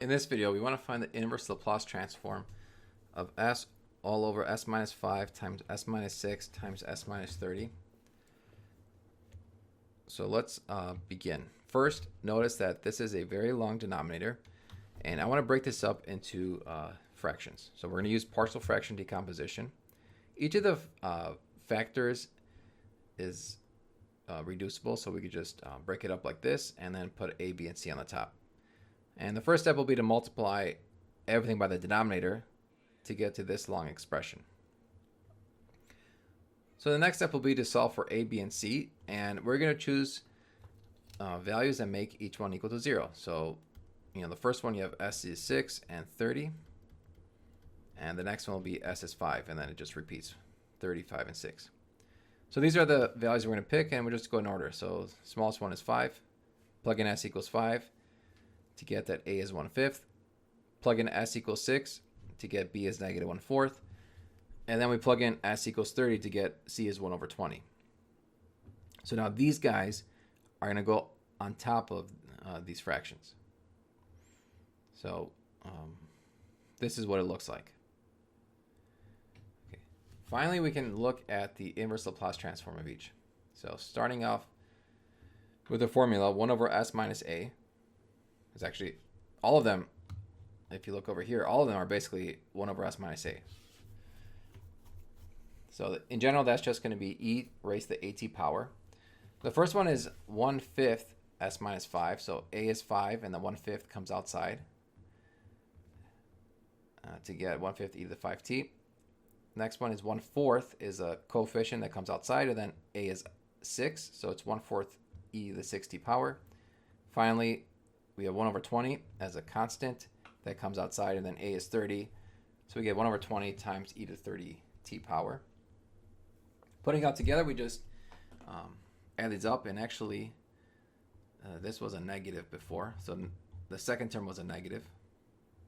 In this video, we want to find the inverse Laplace transform of s all over s minus 5 times s minus 6 times s minus 30. So let's begin. First, notice that this is a very long denominator, and I want to break this up into fractions. So we're going to use partial fraction decomposition. Each of the factors is reducible, so we could just break it up like this and then put a, b, and c on the top. And the first step will be to multiply everything by the denominator to get to this long expression. So the next step will be to solve for a, b, and c, and we're going to choose values that make each one equal to 0. So, the first one you have s is 6 and 30, and the next one will be s is 5, and then it just repeats 35 and 6. So these are the values we're going to pick, and we'll just go in order. So smallest one is 5. Plug in s equals 5 to get that a is 1/5. Plug in s equals 6 to get b is negative 1/4. And then we plug in s equals 30 to get c is 1/20. So now these guys are going to go on top of these fractions. So this is what it looks like. Okay. Finally, we can look at the inverse Laplace transform of each. So starting off with the formula, 1 over s minus a is actually all of them. If you look over here, all of them are basically 1 over s minus a. So in general, that's just going to be e raised to the at power. The first one is 1/5 s minus 5. So a is 5, and the 1/5 comes outside to get 1/5 e to the 5t. Next one is 1/4 is a coefficient that comes outside, and then a is 6. So it's 1/4 e to the 6t power. Finally, we have 1/20 as a constant that comes outside, and then a is 30. So we get 1/20 times e to 30t power. Putting it all together, we just add these up, and actually this was a negative before. So the second term was a negative.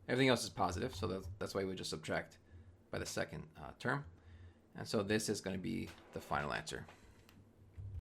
Everything else is positive, so that's why we just subtract by the second term. And so this is going to be the final answer.